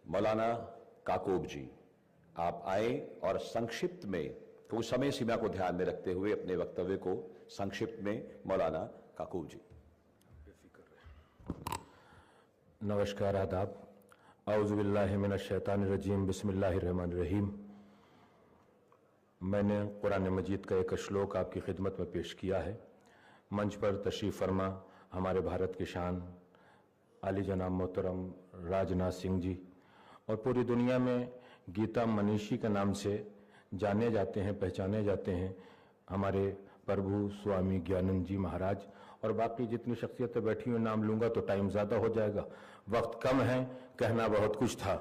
मौलाना काकूब जी, आप आए और संक्षिप्त में, तो समय सीमा को ध्यान में रखते हुए अपने वक्तव्य को संक्षिप्त में मौलाना काकूब जी। नमस्कार, आदाब। औज़ु बिल्लाहि मिनश शैतानिर रजीम, बिस्मिल्लाहिर रहमानिर रहीम। मैंने कुरान मजीद का एक श्लोक आपकी खिदमत में पेश किया है। मंच पर तशरीफ़ फरमा हमारे भारत के शान आली जनाब मोहतरम राजनाथ सिंह जी और पूरी दुनिया में गीता मनीषी के नाम से जाने जाते हैं, पहचाने जाते हैं हमारे प्रभु स्वामी ज्ञानंद जी महाराज, और बाकी जितनी शख्सियतें बैठी हुई नाम लूंगा तो टाइम ज़्यादा हो जाएगा, वक्त कम है, कहना बहुत कुछ था,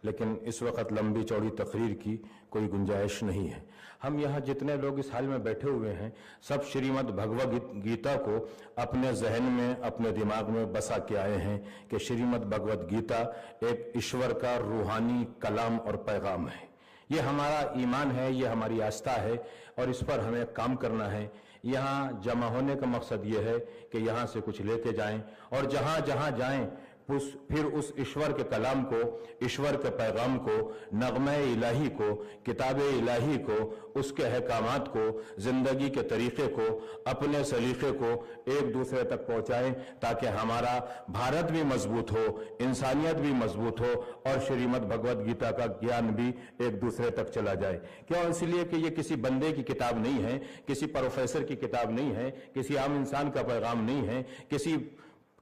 लेकिन इस वक्त लंबी चौड़ी तकरीर की कोई गुंजाइश नहीं है। हम यहाँ जितने लोग इस हाल में बैठे हुए हैं सब श्रीमद् भगवद गीता को अपने जहन में, अपने दिमाग में बसा के आए हैं कि श्रीमद् भगवद गीता एक ईश्वर का रूहानी कलाम और पैगाम है। ये हमारा ईमान है, ये हमारी आस्था है और इस पर हमें काम करना है। यहाँ जमा होने का मकसद ये है कि यहाँ से कुछ लेके जाएं और जहाँ जहाँ जाएं फिर उस ईश्वर के कलाम को, ईश्वर के पैगाम को, नगमे इलाही को, किताब इलाही को, उसके अहकामात को, जिंदगी के तरीके को, अपने सलीके को एक दूसरे तक पहुंचाएं ताकि हमारा भारत भी मजबूत हो, इंसानियत भी मजबूत हो और श्रीमद् भगवद गीता का ज्ञान भी एक दूसरे तक चला जाए। क्यों? इसलिए कि ये किसी बंदे की किताब नहीं है, किसी प्रोफेसर की किताब नहीं है, किसी आम इंसान का पैगाम नहीं है, किसी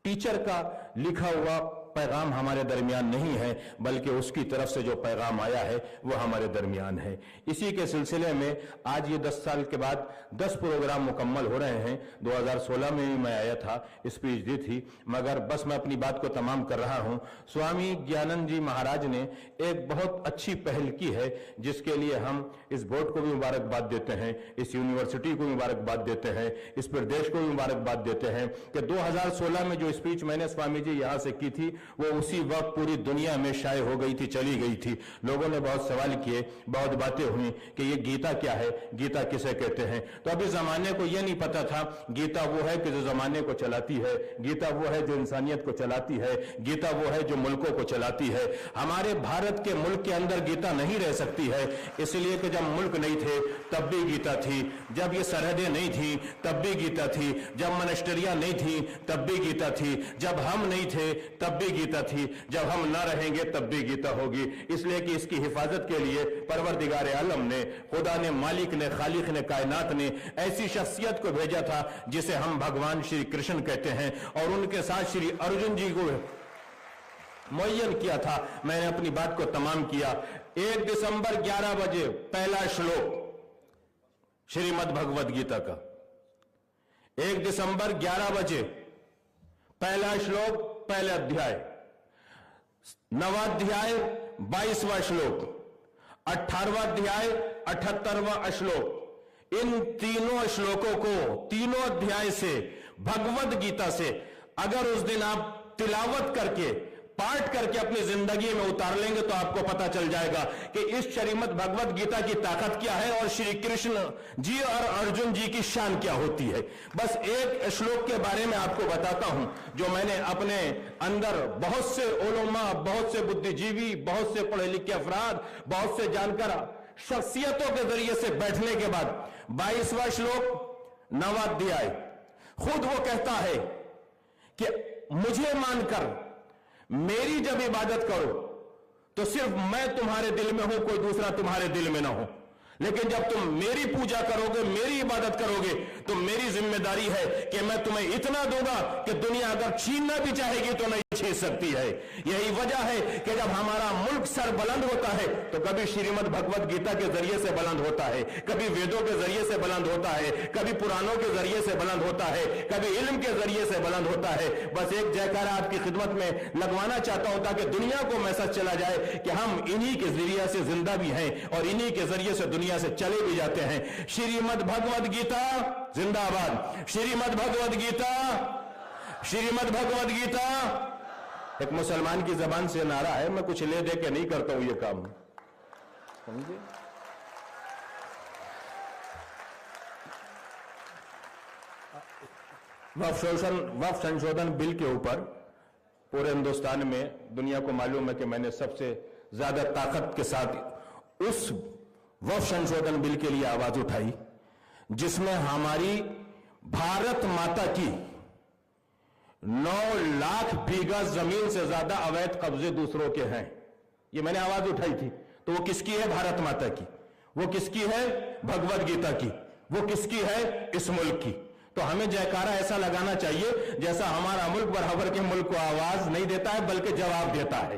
टीचर का लिखा हुआ पैगाम हमारे दरमियान नहीं है, बल्कि उसकी तरफ से जो पैगाम आया है वो हमारे दरमियान है। इसी के सिलसिले में आज ये 10 साल के बाद 10 प्रोग्राम मुकम्मल हो रहे हैं। 2016 में भी मैं आया था, स्पीच दी थी, मगर बस मैं अपनी बात को तमाम कर रहा हूं। स्वामी ज्ञानंद जी महाराज ने एक बहुत अच्छी पहल की है जिसके लिए हम इस बोर्ड को भी मुबारकबाद देते हैं, इस यूनिवर्सिटी को मुबारकबाद देते हैं, इस प्रदेश को भी मुबारकबाद देते हैं कि 2016 में जो स्पीच मैंने स्वामी जी यहां से की थी वो उसी वक्त पूरी दुनिया में शाये हो गई थी, चली गई थी। लोगों ने बहुत सवाल किए, बहुत बातें हुई कि ये गीता क्या है, गीता किसे कहते हैं। तो अभी जमाने को यह नहीं पता था गीता वो है कि जो जमाने को चलाती है, गीता वो है जो इंसानियत को चलाती है, गीता वो है जो मुल्कों को चलाती है। हमारे भारत के मुल्क के अंदर गीता नहीं रह सकती है, इसलिए कि जब मुल्क नहीं थे तब भी गीता थी, जब ये सरहदें नहीं थी तब भी गीता थी, जब मॉनेस्टरियां नहीं थी तब भी गीता थी, जब हम नहीं थे तब भी गीता थी, जब हम ना रहेंगे तब भी गीता होगी। इसलिए कि इसकी हिफाजत के लिए परवरदिगार आलम ने, खुदा ने, मालिक ने, खालिक ने, कायनात ने ऐसी शख्सियत को भेजा था जिसे हम भगवान श्री कृष्ण कहते हैं और उनके साथ श्री अर्जुन जी को मुअय्यन किया था। मैंने अपनी बात को तमाम किया। 1 दिसंबर 11 बजे पहला श्लोक श्रीमद् भगवद गीता का, 1 दिसंबर 11 बजे पहला श्लोक, पहला अध्याय, 9वां अध्याय 22वां श्लोक, 18वां अध्याय 78वां श्लोक। इन तीनों श्लोकों को, तीनों अध्याय से, भगवद गीता से अगर उस दिन आप तिलावत करके, पाठ करके अपनी जिंदगी में उतार लेंगे तो आपको पता चल जाएगा कि इस श्रीमद् भगवद गीता की ताकत क्या है और श्री कृष्ण जी और अर्जुन जी की शान क्या होती है। बस एक श्लोक के बारे में आपको बताता हूं जो मैंने अपने अंदर बहुत से उलमा, बहुत से बुद्धिजीवी, बहुत से पढ़े लिखे अफराद, बहुत से जानकार शख्सियतों के जरिए से बैठने के बाद 22वां श्लोक, 9वां अध्याय, खुद वो कहता है कि मुझे मानकर मेरी जब इबादत करो तो सिर्फ मैं तुम्हारे दिल में हूं, कोई दूसरा तुम्हारे दिल में ना हो। लेकिन जब तुम मेरी पूजा करोगे, मेरी इबादत करोगे, तो मेरी जिम्मेदारी है कि मैं तुम्हें इतना दूंगा कि दुनिया अगर छीनना भी चाहेगी तो नहीं छीन सकती है। यही वजह है कि जब हमारा मुल्क सर बुलंद होता है तो कभी श्रीमद् भगवद गीता के जरिए से बुलंद होता है, कभी वेदों के जरिए से बुलंद होता है, कभी पुराणों के जरिए से बुलंद होता है, कभी इल्म के जरिए से बुलंद होता है। बस एक जयकारा आपकी खिदमत में लगवाना चाहता हूं ताकि दुनिया को मैसेज चला जाए कि हम इन्हीं के जरिए से जिंदा भी हैं और इन्हीं के जरिए से दुनिया से चले भी जाते हैं। श्रीमद् भगवद गीता जिंदाबाद, श्रीमद् भगवद गीता, श्रीमद् भगवद गीता। एक मुसलमान की जबान से नारा है, मैं कुछ ले दे के नहीं करता हूं ये काम, समझे। वक्फ संशोधन बिल के ऊपर पूरे हिंदुस्तान में दुनिया को मालूम है कि मैंने सबसे ज्यादा ताकत के साथ उस वक्फ संशोधन बिल के लिए आवाज उठाई जिसमें हमारी भारत माता की 9 लाख बीघा जमीन से ज्यादा अवैध कब्जे दूसरों के हैं। ये मैंने आवाज उठाई थी। तो वो किसकी है? भारत माता की। वो किसकी है? भगवत गीता की। वो किसकी है? इस मुल्क की। तो हमें जयकारा ऐसा लगाना चाहिए जैसा हमारा मुल्क बराबर के मुल्क को आवाज नहीं देता है बल्कि जवाब देता है।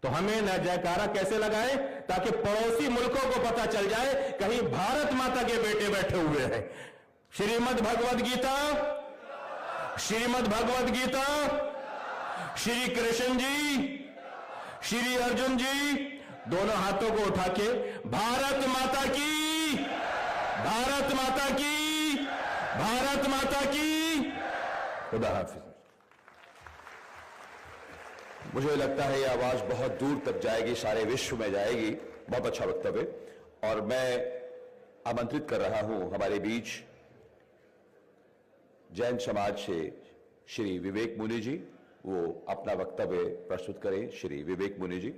तो हमें न जयकारा कैसे लगाएं ताकि पड़ोसी मुल्कों को पता चल जाए कहीं भारत माता के बेटे बैठे हुए हैं। श्रीमद् भगवद गीता, श्रीमद् भगवद गीता, श्री कृष्ण जी, श्री अर्जुन जी, दोनों हाथों को उठा के भारत माता की, भारत माता की, भारत माता की। खुदा हाफिज। मुझे लगता है यह आवाज बहुत दूर तक जाएगी, सारे विश्व में जाएगी। बहुत अच्छा वक्तव्य। और मैं आमंत्रित कर रहा हूं हमारे बीच जैन समाज से श्री विवेक मुनि जी, वो अपना वक्तव्य प्रस्तुत करें। श्री विवेक मुनि जी।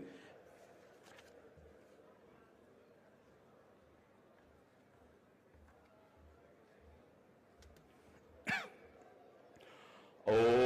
ओम